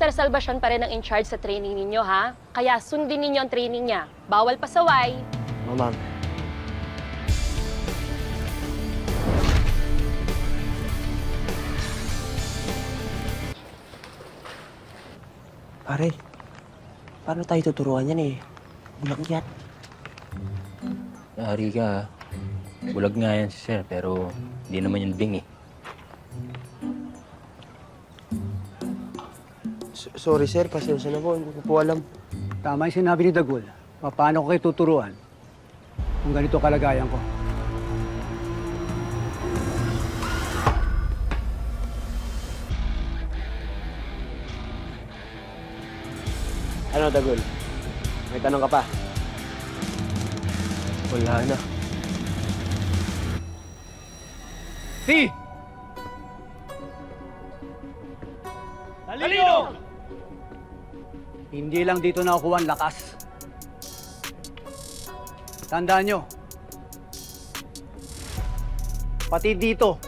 Mr. Salvacion pa rin ang in charge sa training ninyo, ha? Kaya sundin ninyo ang training niya. Bawal pasaway. Oo, ma'am. Pare, paano tayo tuturuan yan eh? Bulag yan. Yari ka, ha? Bulag nga yan si Sir, pero hindi naman yung bing eh. Sorry sir, pasensya na po. Hindi ko po alam. Tama yung sinabi ni Dagul. Paano ko kayo tuturuan kung ganito kalagayan ko? Ano, Dagul? May tanong ka pa? Wala na. Si! Talino! Hindi lang dito nakukuha ang lakas. Tandaan nyo. Pati dito.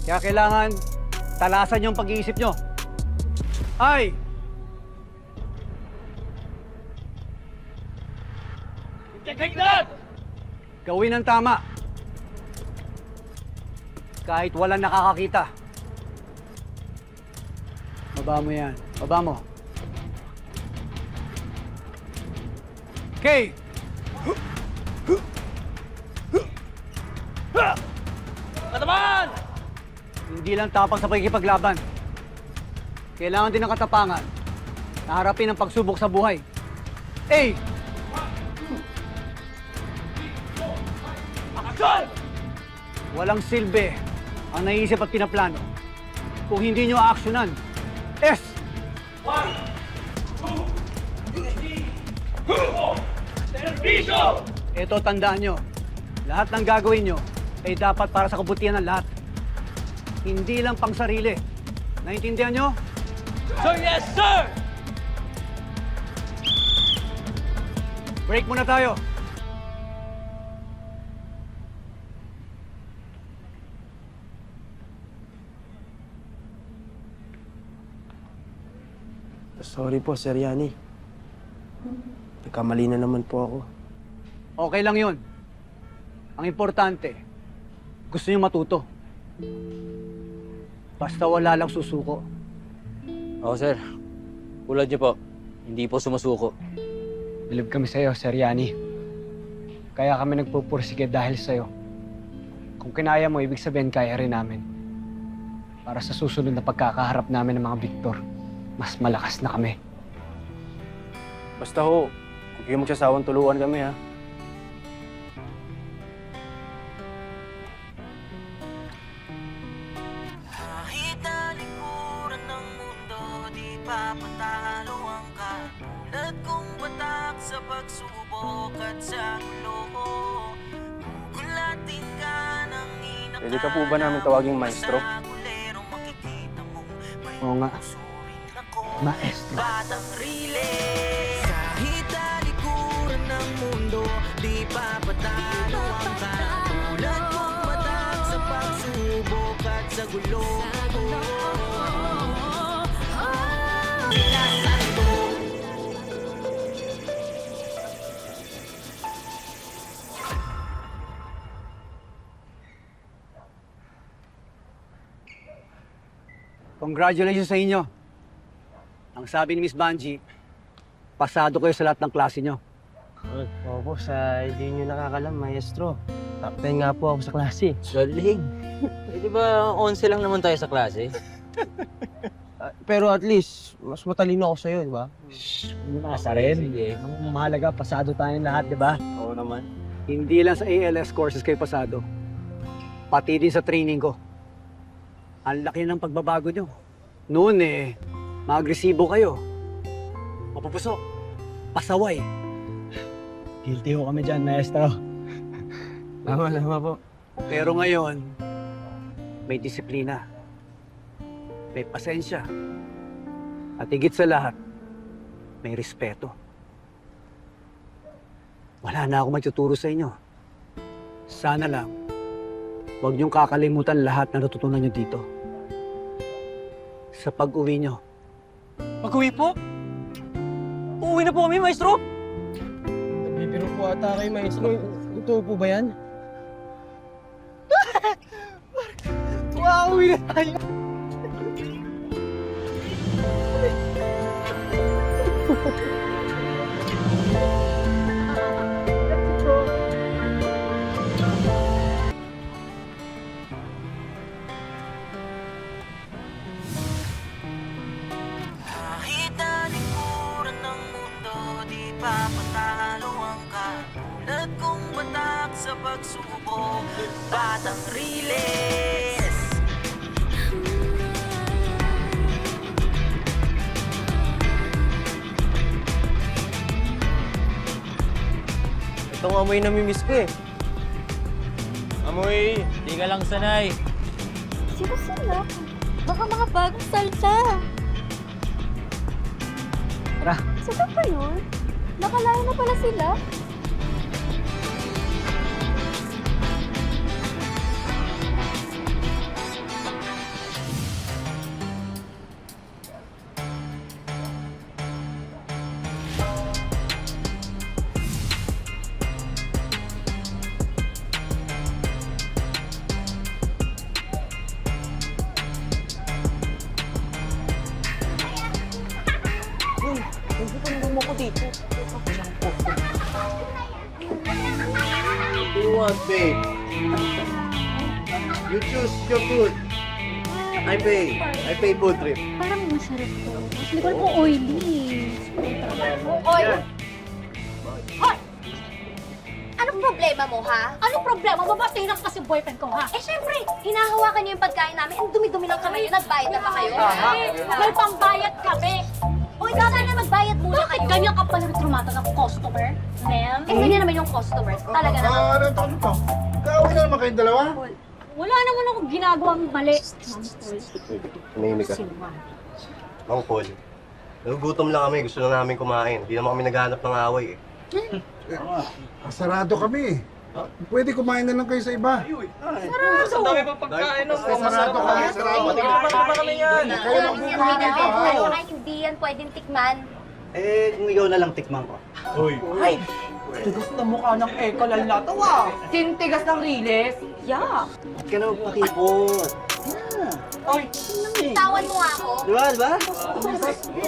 Kaya kailangan talasan yung pag-iisip nyo. Ay! Gawin ang tama. Kahit walang nakakakita. Baba mo yan. Baba mo. Okay. Katapan! Hindi lang tapang sa pagkikipaglaban. Kailangan din ng katapangan na harapin ang pagsubok sa buhay. A! Walang silbi ang naisip at pinaplano kung hindi nyo aaksyonan. S! Ito, tandaan nyo. Lahat ng gagawin nyo ay dapat para sa kabutihan ng lahat. Hindi lang pang sarili. Naintindihan nyo? Sir, yes, sir! Break muna tayo. Sorry po, Sir Yani. Nagkamali na naman po ako. Okay lang yun. Ang importante, gusto nyo matuto. Basta wala lang susuko. Oo, sir. Tulad niyo po, hindi po sumusuko. Bilib kami sa'yo, Sir Yani. Kaya kami nagpupursige dahil sa'yo. Kung kinaya mo, ibig sabihin kaya rin namin. Para sa susunod na pagkakaharap namin ng mga Victor, mas malakas na kami. Basta ho, huwag kayong magsasawang tuluan kami ha. Kahit talikuran ng mundo, di pa patalo ang katulad kong batak sa pagsubok at sa gulo. Gugulatin ka ng inakala. Pwede ka po ba namin tawaging maestro? Oo nga. Maestro. Batang relay. Kahit talikuran ng mundo, di pa patalo ang katulad kong batak sa pagsubok at sa gulo. Congratulations sa inyo. Ang sabi ni Miss Banji, pasado kayo sa lahat ng klase nyo. Opo, sa hindi nyo nakakalam, maestro. Top 10 nga po ako sa klase. Galing. Eh, di ba 11 lang naman tayo sa klase? Pero at least, mas matalino ako sa'yo, di ba? Nasa rin. Sige. Ang mahalaga, pasado tayong lahat, di ba? Oo naman. Hindi lang sa ALS courses kayo pasado. Pati din sa training ko. Ang laki ng pagbabago nyo. Noon maagresibo kayo. Mapupusok. Pasaway. Guilty ho kami dyan, maestro. Tama po. Pero ngayon, may disiplina. May pasensya. At higit sa lahat, may respeto. Wala na ako magtuturo sa inyo. Sana lang, huwag niyong kakalimutan lahat na natutunan niyo dito. Sa pag-uwi niyo, Mag-uwi po? Uuwi na po kami, maestro! Nagbibiro po ata kayo, maestro. Totoo po ba yan? Wow, uwi na tayo! Kahit talikuran ng mundo, di pa patalo ang katulad kong batak sa pagsubok. Batang Riles. Itong amoy namimiss ko eh. Amoy, di ka lang sanay. Sino sila? Baka mga bagong salsa. Tara. Sino pa yun? Nakalayo na pala sila. What do you want, babe? You choose your food. I pay food trip. Parang masarap to. Hindi ko alam kung oily. Hoy! Hoy! Anong problema mo, ha? Anong problema? Babatay lang kasi boyfriend ko, ha? Eh, syempre, hinahawakan niyo yung pagkain namin. Ang dumi-dumi ng kamay niyo. Nagbayad na ba kayo? May pambayad kami. Hoy, sana magbayad muna Bakit kayo. ganyan ka pala retrumata ng customer, ma'am? Eh, ganyan naman yung customers. Talaga naman. Ano to? Kaawin na naman kayong dalawa? Wala naman akong ginagawang mali. Ma'am Paul. Tumimik ka. Sinuman. Mang Paul, nagugutom lang kami. Gusto lang namin kumain. Hindi naman kami naghahanap ng away eh. Sarado kami. Pwede kumain na lang kayo sa iba. Ang dami pa pagkain ng Sarado kami. Sarado kami. pa kami yan. Kayo lang Hindi kumain na, dito, ha? ay, hindi yan pwedeng tikman. Eh, kung ikaw na lang tikman ko. Tigas na mukha ng ekalal na to ah! Tintigas ng riles? Yeah! Ba't ka naman patipo? Ay! Bitawan mo nga ako. Diba, diba?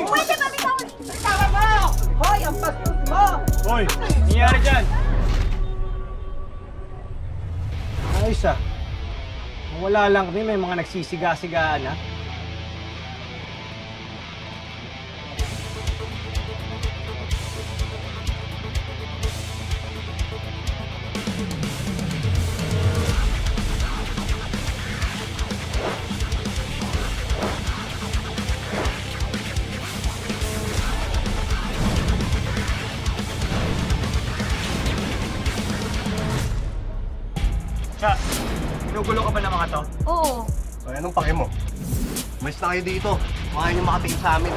Pwede ba bitawan? Tama mo! Hoy! Ang bastos mo! Hoy! Nangyari dyan? Ayos ah. Kung wala lang kami, may mga nagsisiga-sigaan ah. Cha, ginugulo ka ba ng mga to? Oo. Ay, anong pake mo? Umalis na kayo dito. Makain yung makatingin sa amin.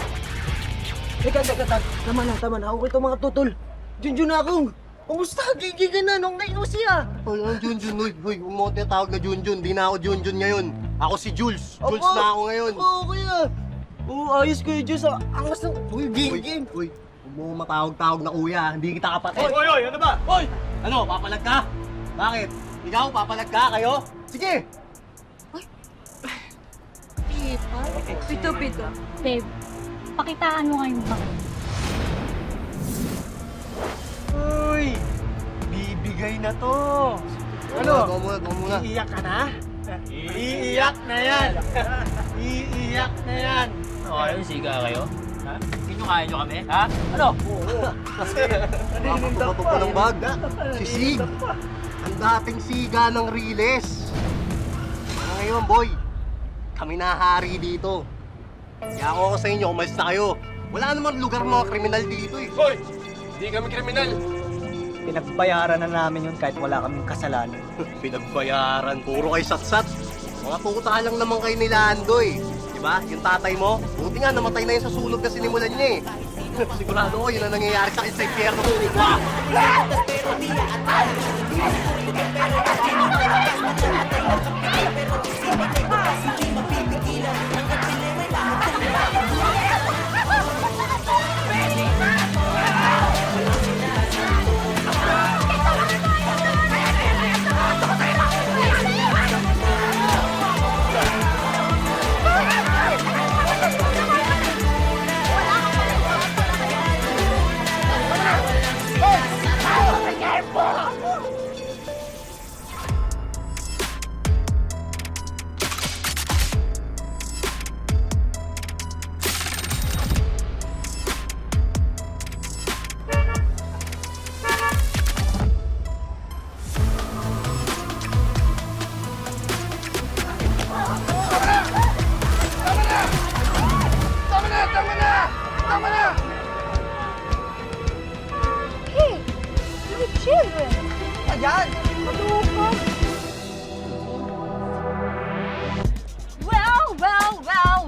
Teka, tama na. Okay to mga tutol. Junjun akong. Kumusta? Gigigan na nung siya. Hoy, ang Junjun, hoy. Hoy, huwag mo ko tinatawag na Junjun. Di na ako Junjun ngayon. Ako si Jules. Jules Opo. na ako ngayon. Oo, kuya. Oo, ayos kuya Diyos. Angas ng... Uy, giging. Uy, huwag mo matawag-tawag na kuya. Hindi kita kapatid. Hoy! Ano ba? Hoy! Ano, papalag ka? Bakit? Ikaw, papalag ka kayo? Sige! Pito. Babe, pakitaan mo nga yung bako. Uy! Bibigay na to! Ano? Go muna. Iiyak ka na? Iiyak na yan! Iiyak na yan! Okay, siga kayo? Ha? Kaya nyo kami? Ha? Ano? Papato pa ng bag. Si Sig. Ang dating siga ng Riles. Ngayon, boy. Kami nahari dito. Kaya ako sa inyo, umalis na kayo. Wala naman lugar mga kriminal dito eh. Hoy! Hindi kami kriminal! Pinagbayaran na namin yun kahit wala kaming kasalanan. Pinagbayaran. Puro kayo satsat. Mga tuta lang naman kayo nila Ando eh. Diba? Yung tatay mo, buti nga namatay na yun sa sunog na sinimulan niya eh. Sigurado ko yun ang nangyayari sa akin sa impyerno. yan!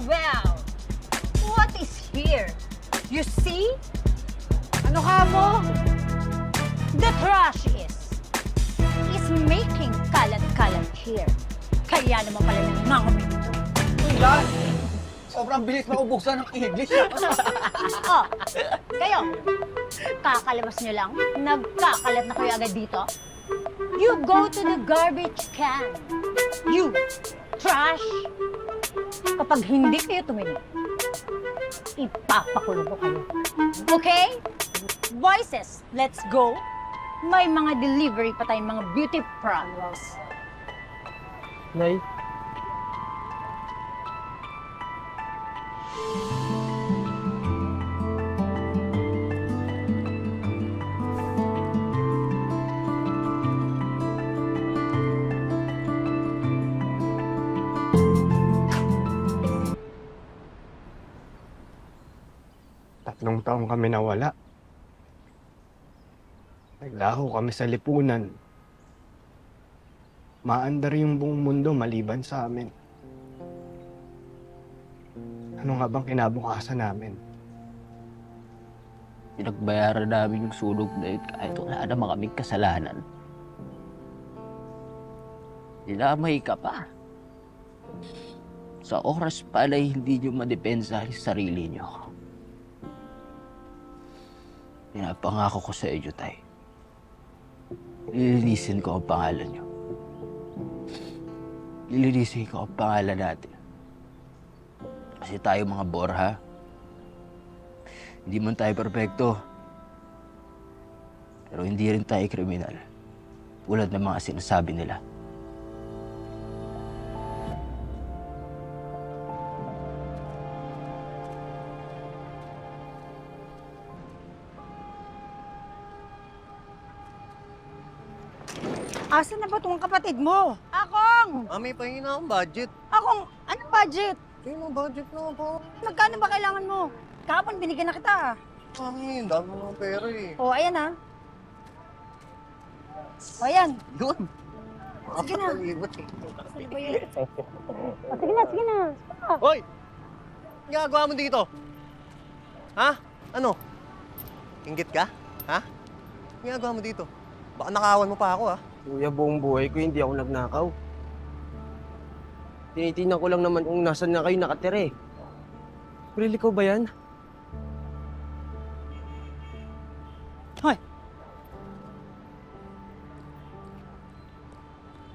Well! What is here? You see? Ano ka mo? The trash is making kalat-kalat here. Kaya naman pala nangangamoy dito. Yan! Sobrang bilis maubusan ng English. Oh, kayo, kakalabas nyo lang, nagkakalat na kayo agad dito. You go to the garbage can. You, trash. Kapag hindi kayo tumili, ipapakulong ko kayo. Okay? Voices, let's go. May mga delivery pa tayong mga beauty products. Nay, Tatlong taong kami nawala. Naglaho kami sa lipunan. Maandar yung buong mundo maliban sa amin. Ano nga bang kinabukasan namin? Pinagbayaran namin yung sunog na yun kahit wala naman kaming kasalanan. Dinamay ka pa. Sa oras pala'y hindi nyo madepensa ang sarili nyo. Pinapangako ko sa inyo, Tay. Lilinisin ko ang pangalan nyo. Lilinisin ko ang pangalan natin. Kasi tayo mga Borja, hindi man tayo perpekto. Pero hindi rin tayo kriminal. Tulad ng mga sinasabi nila. Asan na ba itong kapatid mo? Akong! Mami, pahingin na akong budget. Akong, anong budget? Sino budget na po? Magkano ba kailangan mo? Kahapon binigyan na kita. Mami, dami mo ng pera eh. O, ayan ha. O, ayan. Yun. Sige na. Nakakalibat eh. Ano ba yun? O, sige na, sige na. Hoy! Ang ginagawa mo dito? Ha? Ano? Inggit ka? Ha? Ang ginagawa mo dito? Baka nakawan mo pa ako, ha? kuya, buong buhay ko hindi ako nagnakaw. Tinitingnan ko lang naman kung nasan na kayo nakatira eh. Really ko ba yan?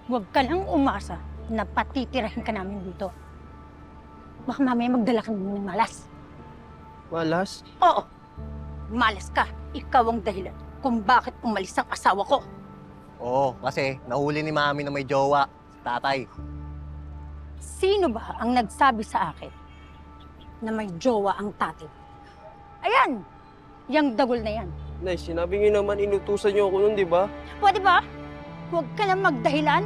Huwag ka lang umasa na patitirahin ka namin dito. Baka mamaya magdala ka ng malas. Malas? Oo, malas ka. Ikaw ang dahilan kung bakit umalis ang asawa ko. Oo, kasi nahuli ni Mami na may jowa, si tatay. Sino ba ang nagsabi sa akin na may jowa ang tatay? Ayan! Yang dagol na yan. Nay, sinabi niyo naman inutusan niyo ako nun, di ba? Pwede ba? Huwag ka na magdahilan.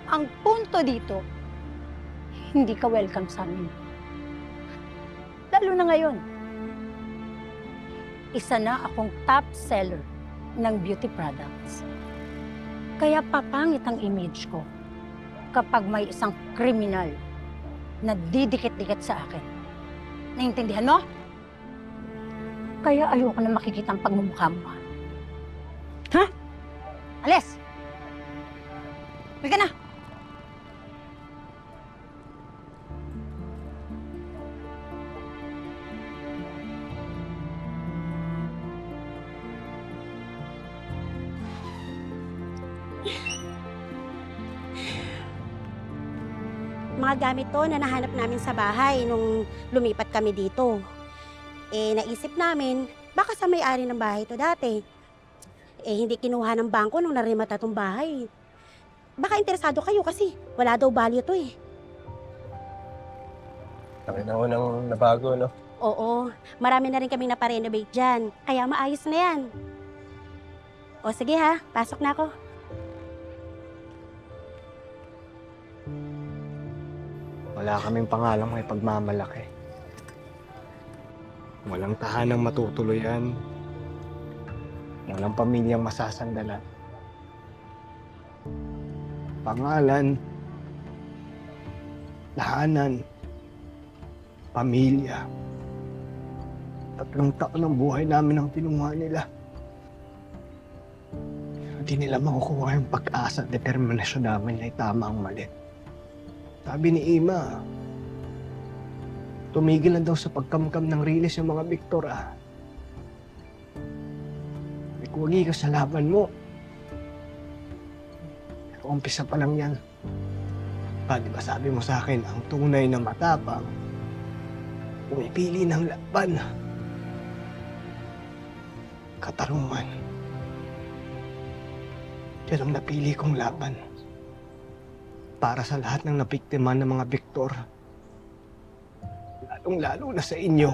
Ang punto dito, hindi ka welcome sa amin. Lalo na ngayon. Isa na akong top seller ng beauty products. Kaya papangit ang image ko kapag may isang kriminal na didikit-dikit sa akin. Naintindihan mo? Kaya ayoko na makikita ang pagmumukha mo. Ha? Alis! Halika na! Mga gamit to na nahanap namin sa bahay nung lumipat kami dito. Eh, naisip namin, baka sa may-ari ng bahay to dati. Eh, hindi kinuha ng bangko nung narimata tong bahay. Baka interesado kayo kasi wala daw value to eh. Laki na ako nang nabago, no? Oo, marami na rin kaming naparenovate dyan. Kaya maayos na yan. O sige ha, pasok na ako. Wala kaming pangalang may pagmamalaki. Walang tahanang matutuluyan. Walang pamilyang masasandalan. pangalan, tahanan, pamilya. 3 taon ng buhay namin ang kinuha nila. Hindi nila makukuha yung pag-asa at determinasyon namin na itama ang mali. Sabi ni Ima, tumigil na daw sa pagkamkam ng riles yung mga Victor May kuwagi ka sa laban mo. Pero umpisa pa lang yan. Di ba sabi mo sa akin, ang tunay na matapang, pumipili ng laban. Katarungan. Yan ang napili kong laban. Para sa lahat ng nabiktima ng mga Victor. Lalong-lalo na sa inyo.